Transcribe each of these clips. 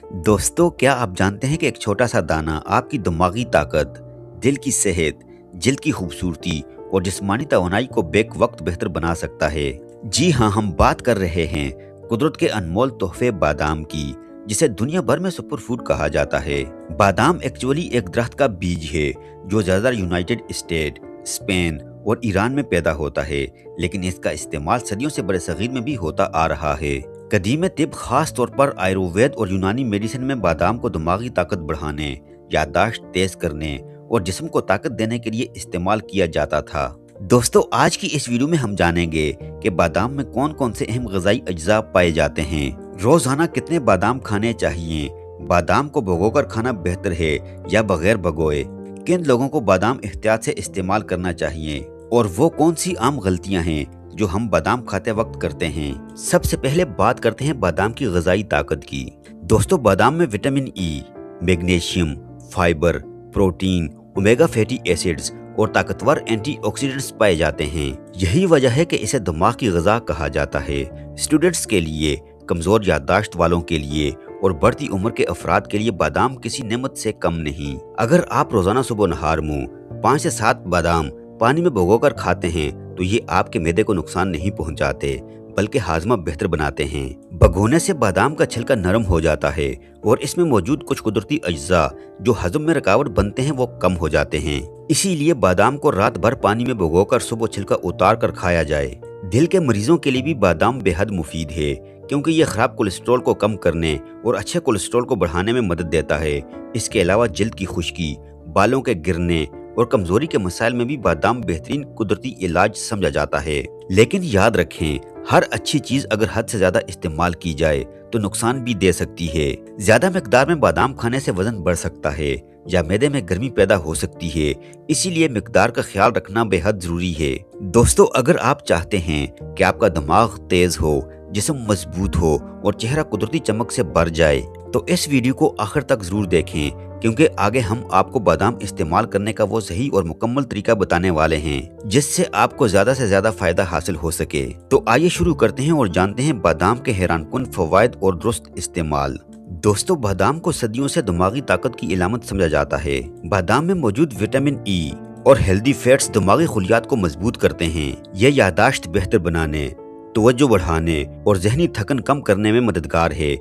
दोस्तों, क्या आप जानते हैं कि एक छोटा सा दाना आपकी दिमागी ताकत, दिल की सेहत, जिल्द की खूबसूरती और जिस्मानी तवानाई को बेक वक्त बेहतर बना सकता है। जी हाँ, हम बात कर रहे हैं कुदरत के अनमोल तोहफे बादाम की, जिसे दुनिया भर में सुपर फूड कहा जाता है। बादाम एक्चुअली एक दरख्त का बीज है जो ज़्यादातर यूनाइटेड स्टेट, स्पेन और ईरान में पैदा होता है, लेकिन इसका इस्तेमाल सदियों से बरसगीर में भी होता आ रहा है। कदीम तिब खास तौर पर आयुर्वेद और यूनानी मेडिसिन में बादाम को दिमागी ताकत बढ़ाने, याददाश्त तेज करने और जिस्म को ताकत देने के लिए इस्तेमाल किया जाता था। दोस्तों, आज की इस वीडियो में हम जानेंगे कि बादाम में कौन कौन से अहम ग़िज़ाई अज्जा पाए जाते हैं, रोज़ाना कितने बादाम खाने चाहिए, बादाम को भिगोकर खाना बेहतर है या बगैर भगोए, किन लोगों को बादाम एहतियात से इस्तेमाल करना चाहिए और वो कौन सी आम गलतियां हैं जो हम बादाम खाते वक्त करते हैं। सबसे पहले बात करते हैं बादाम की ग़िज़ाई ताकत की। दोस्तों, बादाम में vitamin E, magnesium, fibre, protein, omega fatty acids और ताकतवर एंटीऑक्सीडेंट्स पाए जाते हैं। यही वजह है कि इसे दिमाग की ग़िज़ा कहा जाता है। स्टूडेंट्स के लिए, कमज़ोर याददाश्त वालों के लिए और बढ़ती उम्र के अफराद के लिए बादाम किसी नेमत से कम नहीं। अगर आप रोज़ाना सुबह नहार मुँह 5 से 7 बादाम पानी में भिगोकर खाते हैं तो ये आपके मैदे को नुकसान नहीं पहुंचाते, बल्कि हाजमा बेहतर बनाते हैं। भगोने से बादाम का छिलका नरम हो जाता है और इसमें मौजूद कुछ कुदरती अज्जा जो हजम में रुकावट बनते हैं वो कम हो जाते हैं। इसीलिए बादाम को रात भर पानी में भिगोकर सुबह छिलका उतार कर खाया जाए। दिल के मरीजों के लिए भी बादाम बेहद मुफीद है, क्योंकि ये खराब कोलेस्ट्रॉल को कम करने और अच्छे कोलेस्ट्रॉल को बढ़ाने में मदद देता है। इसके अलावा जिल्द की खुश्की, बालों के गिरने और कमजोरी के मसाइल में भी बादाम बेहतरीन कुदरती इलाज समझा जाता है। लेकिन याद रखें, हर अच्छी चीज अगर हद से ज्यादा इस्तेमाल की जाए तो नुकसान भी दे सकती है। ज्यादा मिकदार में बादाम खाने से वजन बढ़ सकता है या मैदे में गर्मी पैदा हो सकती है, इसीलिए मिकदार का ख्याल रखना बेहद जरूरी है। दोस्तों, अगर आप चाहते हैं कि आपका दिमाग तेज हो, जिस्म मजबूत हो और चेहरा कुदरती चमक से भर जाए, तो इस वीडियो को आखिर तक जरूर देखें, क्योंकि आगे हम आपको बादाम इस्तेमाल करने का वो सही और मुकम्मल तरीका बताने वाले हैं जिससे आपको ज्यादा से ज्यादा फायदा हासिल हो सके। तो आइए शुरू करते हैं और जानते हैं बादाम के हैरानकुन फवायद और दुरुस्त इस्तेमाल। दोस्तों, बादाम को सदियों से दिमागी ताकत की इलामत समझा जाता है। बादाम में मौजूद विटामिन ई और हेल्दी फैट्स दिमागी खुलियात को मजबूत करते हैं। यह याददाश्त बेहतर बनाने, तवज्जो बढ़ाने और जहनी थकन कम करने में मददगार है।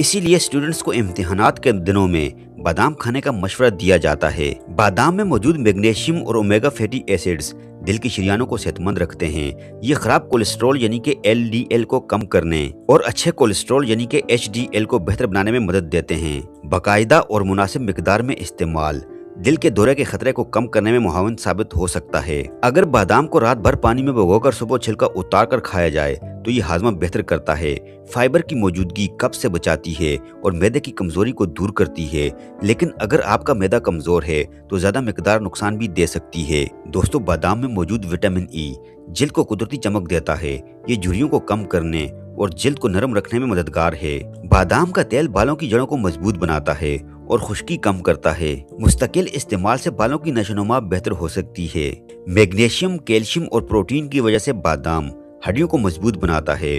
इसीलिए स्टूडेंट्स को इम्तिहानात के दिनों में बादाम खाने का मशवरा दिया जाता है। बादाम में मौजूद मैग्नीशियम और ओमेगा फैटी एसिड्स दिल की शरियानों को सेहतमंद रखते हैं। ये खराब कोलेस्ट्रॉल यानी कि LDL को कम करने और अच्छे कोलेस्ट्रॉल यानी कि HDL को बेहतर बनाने में मदद देते हैं। बाकायदा और मुनासिब मिकदार में इस्तेमाल दिल के दौरे के खतरे को कम करने में मुआविन साबित हो सकता है। अगर बादाम को रात भर पानी में भिगोकर सुबह छिलका उतार कर खाया जाए तो ये हाजमा बेहतर करता है। फाइबर की मौजूदगी कब्ज से बचाती है और मैदे की कमजोरी को दूर करती है। लेकिन अगर आपका मैदा कमजोर है तो ज्यादा मिकदार नुकसान भी दे सकती है। दोस्तों, बादाम में मौजूद विटामिन ई जिल्द को कुदरती चमक देता है। ये झुर्रियों को कम करने और जिल्द को नरम रखने में मददगार है। बादाम का तेल बालों की जड़ों को मजबूत बनाता है और खुश्की कम करता है। मुस्तकिल इस्तेमाल से बालों की नशोनुमा बेहतर हो सकती है। मैग्नीशियम, कैल्शियम और प्रोटीन की वजह से बादाम हड्डियों को मजबूत बनाता है।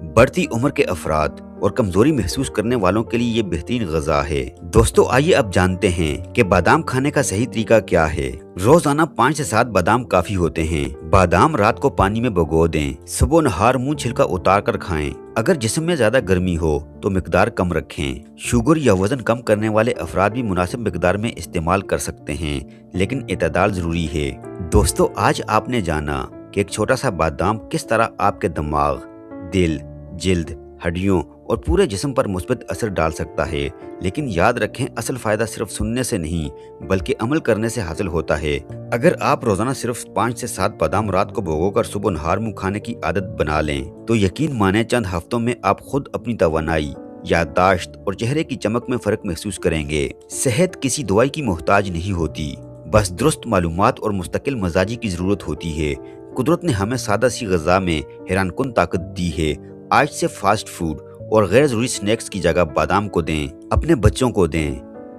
बढ़ती उम्र के अफराद और कमजोरी महसूस करने वालों के लिए ये बेहतरीन ग़िज़ा है। दोस्तों, आइए अब जानते हैं कि बादाम खाने का सही तरीका क्या है। रोजाना 5 से 7 बादाम काफी होते हैं। बादाम रात को पानी में भिगो दें। सुबह नहार मुंह छिलका उतार कर खाएं। अगर जिस्म में ज्यादा गर्मी हो तो मिकदार कम रखें। शुगर या वजन कम करने वाले अफराद भी मुनासिब मिकदार में इस्तेमाल कर सकते हैं, लेकिन इतदाल जरूरी है। दोस्तों, आज आपने जाना कि एक छोटा सा बादाम किस तरह आपके दिमाग, दिल, जिल्द, हड्डियों और पूरे जिस्म पर मुस्बत असर डाल सकता है। लेकिन याद रखें, असल फायदा सिर्फ सुनने से नहीं बल्कि अमल करने से हासिल होता है। अगर आप रोजाना सिर्फ 5 से 7 बादाम रात को भिगोकर सुबह नहार मुंह खाने की आदत बना लें तो यकीन माने चंद हफ्तों में आप खुद अपनी तवानाई, याददाश्त और चेहरे की चमक में फर्क महसूस करेंगे। सेहत किसी दवाई की मोहताज नहीं होती, बस दुरुस्त मालूमात और मुस्तकिल मजाजी की जरूरत होती है। कुदरत ने हमें सादा सी ग़िज़ा में हैरानकुन ताकत दी है। आज से फास्ट फूड और गैर जरूरी स्नैक्स की जगह बादाम को दें, अपने बच्चों को दें,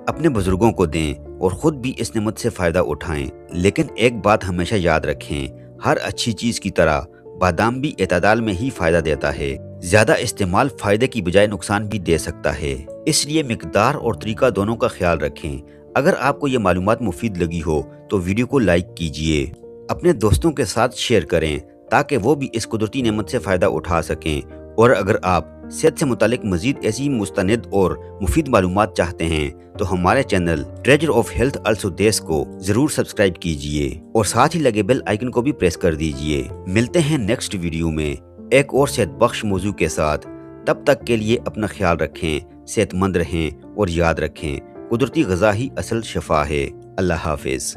अपने बुजुर्गों को दें और खुद भी इस नेमत से फायदा उठाएं। लेकिन एक बात हमेशा याद रखें, हर अच्छी चीज की तरह बादाम भी एतदाल में ही फायदा देता है। ज्यादा इस्तेमाल फायदे की बजाय नुकसान भी दे सकता है। اس لیے مقدار اور طریقہ دونوں کا خیال رکھیں۔ اگر آپ کو یہ معلومات مفید لگی ہو تو ویڈیو کو لائک کیجئے، اپنے دوستوں کے ساتھ شیئر کریں تاکہ وہ بھی اس قدرتی نعمت سے فائدہ اٹھا سکیں۔ اور اگر آپ صحت سے متعلق مزید ایسی مستند اور مفید معلومات چاہتے ہیں تو ہمارے channel treasure of health also this کو ضرور سبسکرائب کیجئے اور ساتھ ہی لگے بیل آئیکن کو بھی پریس کر دیجئے۔ ملتے ہیں نیکسٹ ویڈیو میں ایک اور صحت بخش موضوع کے ساتھ۔ تب تک کے لیے اپنا خیال رکھیں، صحت مند رہیں اور یاد رکھیں قدرتی غذا ہی اصل شفا ہے۔ اللہ حافظ۔